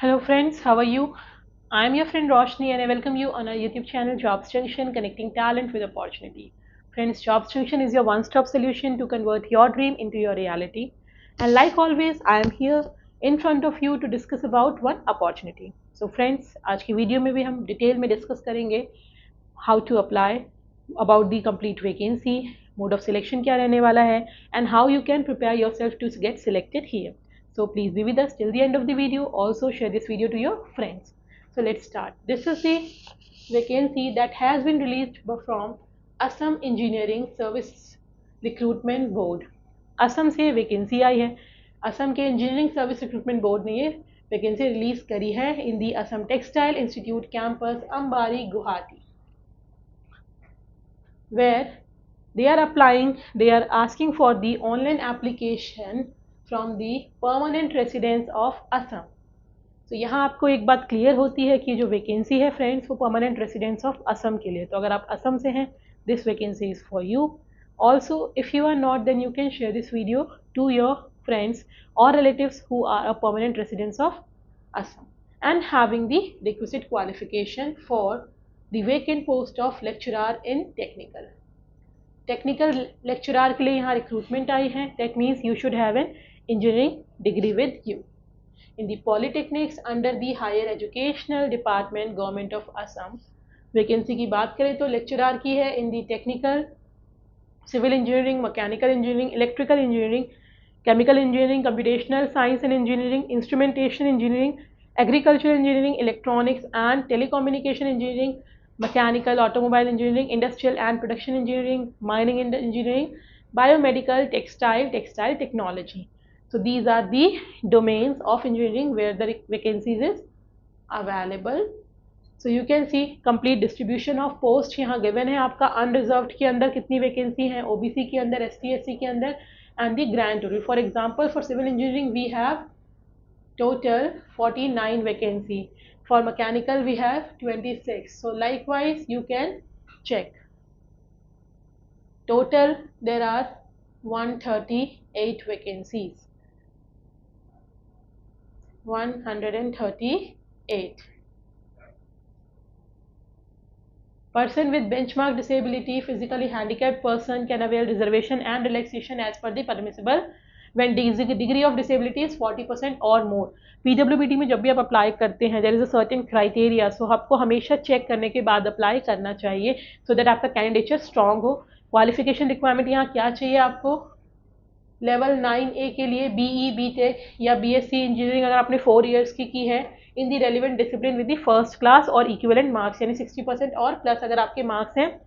Hello friends, how are you? I am your friend Roshni and I welcome you on our YouTube channel Jobs Junction, connecting talent with opportunity. Friends, Jobs Junction is your one-stop solution to convert your dream into your reality. And like always, I am here in front of you to discuss about one opportunity. So friends, आज की video में भी हम detail में discuss करेंगे how to apply, about the complete vacancy, mode of selection क्या रहने वाला है, and how you can prepare yourself to get selected here. So please be with us till the end of the video. Also share this video to your friends. So let's start. This is the vacancy that has been released from Assam Engineering Service Recruitment Board. Assam से vacancy आई है. असम के engineering service recruitment board ने ये vacancy release करी है in the Assam textile institute campus Ambari Guwahati, where they are asking for the online application from the permanent residents of Assam. तो यहाँ आपको एक बात क्लियर होती है कि जो वैकेंसी है फ्रेंड्स वो परमानेंट रेसिडेंट्स ऑफ असम के लिए. तो अगर आप असम से हैं, this vacancy is for you. Also if you are not, then you can share this video to your friends or relatives who are a permanent residents of Assam and having the requisite qualification for the vacant post of lecturer in technical lecturer के लिए यहाँ recruitment आई है. That means you should have an engineering degree with you in the polytechnics under the higher educational department government of Assam. Vacancy की बात करें तो lecturer की है in the technical, civil engineering, mechanical engineering, electrical engineering, chemical engineering, computational science and engineering, instrumentation engineering, agriculture engineering, electronics and telecommunication engineering, mechanical, automobile engineering, industrial and production engineering, mining engineering, biomedical, textile technology. So these are the domains of engineering where the vacancies is available. So you can see complete distribution of post यहाँ given है आपका. Unreserved के अंदर कितनी vacancy है, OBC के अंदर, ST SC के अंदर, and the grand total. For example, for civil engineering we have total 49 vacancy. For mechanical we have 26. So likewise you can check. Total there are 138 vacancies. 138. Person with benchmark disability, physically handicapped person can avail reservation and relaxation as per the permissible when degree of disability is 40% or more. PWBD में जब भी आप apply करते हैं, there is a certain criteria, so आपको हमेशा check करने के बाद अप्लाई करना चाहिए सो दैट आपका कैंडिडेचर स्ट्रांग हो. क्वालिफिकेशन रिक्वायरमेंट यहाँ क्या चाहिए आपको? लेवल 9A के लिए BE BTech या BSc इंजीनियरिंग अगर आपने 4 ईयर्स की है in the relevant discipline with the first class और इक्विवेलेंट मार्क्स, यानी 60% और प्लस अगर आपके मार्क्स हैं,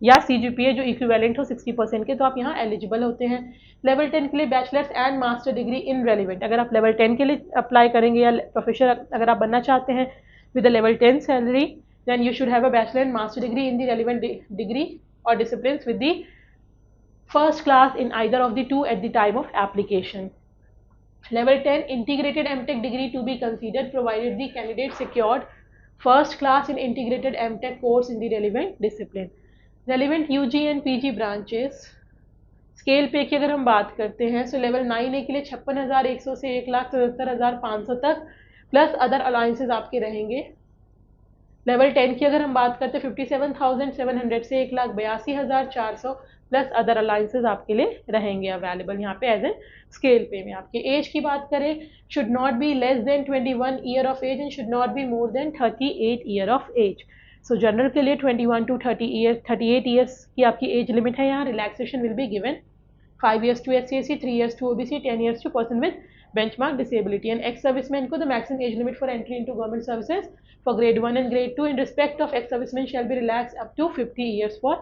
या CGPA जो इक्विवेलेंट हो 60% के, तो आप यहाँ एलिजिबल होते हैं. लेवल 10 के लिए bachelors and master degree in relevant. अगर आप लेवल 10 के लिए अप्लाई करेंगे या प्रोफेसर अगर आप बनना चाहते हैं with the level 10 salary, then you should have a bachelor and master degree in the relevant degree और discipline with the first class in either of the two at the time of application. Level 10 integrated MTech degree to be considered provided the candidate secured first class in integrated MTech course in the relevant discipline. Relevant UG and PG branches. Scale पे की अगर हम बात करते हैं सो level 9A के लिए 56,100 से 1,77,500 तक प्लस अदर अलाउंसेस आपके रहेंगे. लेवल 10 की अगर हम बात करते हैं 57,700 से 1,82,400 प्लस अदर अलाउंसेस आपके लिए रहेंगे अवेलेबल यहाँ पे एज ए स्केल पे में. आपके एज की बात करें, should not be less than 21 year of age and should not be more than 38 year of age. So general के लिए 21 टू 38 ईयर्स की आपकी एज लिमिट है. यहाँ relaxation will be given 5 years to SCSC, 3 years to OBC, 10 years to person with benchmark disability. And ex-servicemen को the maximum age limit for entry into government services for grade 1 and grade 2 in respect of ex-servicemen shall be relaxed up to 50 years for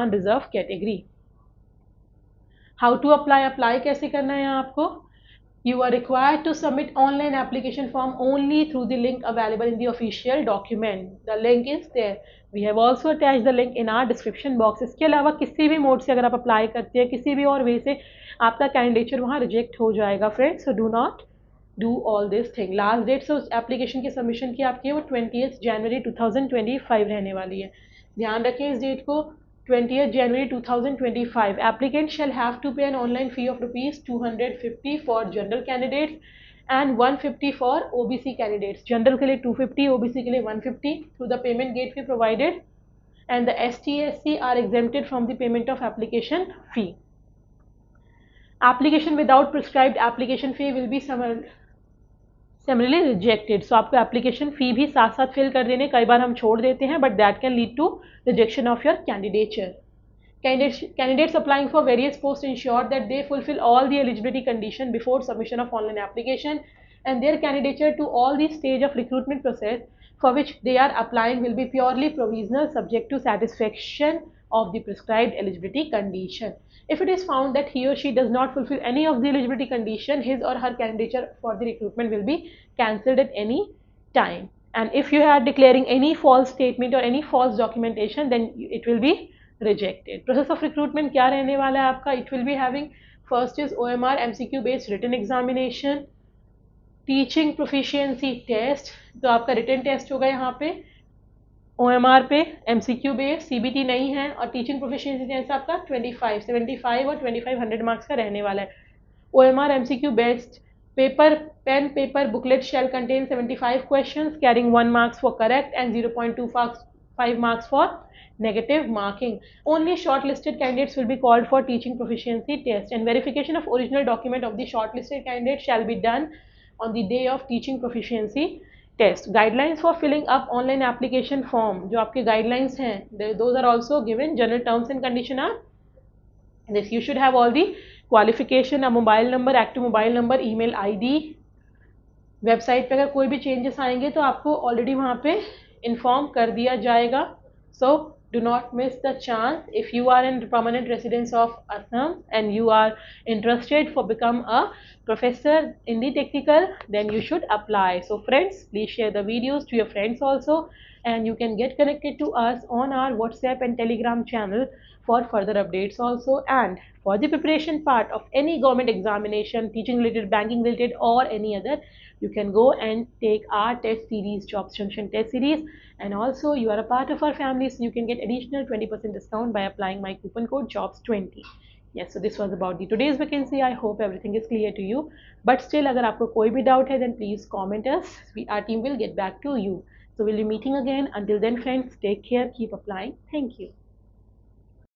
unreserved category. How to apply? Apply कैसे करना है यहाँ आपको? You are required to submit online application form only through the link available in the official document. The link is there. We have also attached the link in our description box. इसके अलावा किसी भी mode से अगर आप apply करते हैं, किसी भी और वे से आपका कैंडिडेचर वहाँ रिजेक्ट हो जाएगा friends. So do not do all this thing. Last date से उस एप्लीकेशन की सबमिशन की आपकी वो 20 जनवरी 2025 रहने वाली है. ध्यान रखें इस डेट को. 20th January 2025. Applicant shall have to pay an online fee of rupees 250 for general candidates and 150 for OBC candidates. General के लिए 250, OBC के लिए 150 through the payment gateway provided, and the ST/SC are exempted from the payment of application fee. Application without prescribed application fee will be similarly rejected. So आपको application fee भी साथ साथ fill कर देने, कई बार हम छोड़ देते हैं, but that can lead to rejection of your candidature. Candidates applying for various posts ensure that they fulfill all the eligibility condition before submission of online application, and their candidature to all the stage of recruitment process for which they are applying will be purely provisional, subject to satisfaction of the prescribed eligibility condition. If it is found that he or she does not fulfill any of the eligibility condition, his or her candidature for the recruitment will be cancelled at any time. And if you are declaring any false statement or any false documentation, then it will be rejected. Process of recruitment क्या रहने वाला है आपका? It will be having first is OMR MCQ based written examination, teaching proficiency test, तो आपका written test होगा यहाँ पे OMR पे, MCQ बेस्ड, CBT नहीं है, और टीचिंग प्रोफिशिएंसी टेस्ट आपका 25, 75 और 25 100 मार्क्स का रहने वाला है. OMR MCQ based paper, pen paper booklet shall contain 75 questions carrying 1 marks for correct and 0.25 marks for negative marking. Only shortlisted candidates will be called for teaching proficiency test, and verification of original document of the shortlisted candidate shall be done on the day of teaching proficiency test. Guidelines for filling up online application form, जो आपके guidelines हैं, those are also given. General terms and condition are this: you should have all the qualification, a mobile number, active mobile number, email ID. Website पे अगर कोई भी changes आएंगे तो आपको ऑलरेडी वहाँ पे इन्फॉर्म कर दिया जाएगा. सो do not miss the chance. If you are in permanent residence of Assam and you are interested for become a professor in the technical, then you should apply. So friends, please share the videos to your friends also, and you can get connected to us on our WhatsApp and Telegram channel for further updates also. And for the preparation part of any government examination, teaching related, banking related, or any other, you can go and take our test series, Jobs Junction test series, and also you are a part of our family, so you can get additional 20% discount by applying my coupon code JOBS20. Yes, so this was about the today's vacancy. I hope everything is clear to you, but still अगर आपको कोई भी doubt है, then please comment us. Our team will get back to you. So we'll be meeting again. Until then friends, take care, keep applying. Thank you.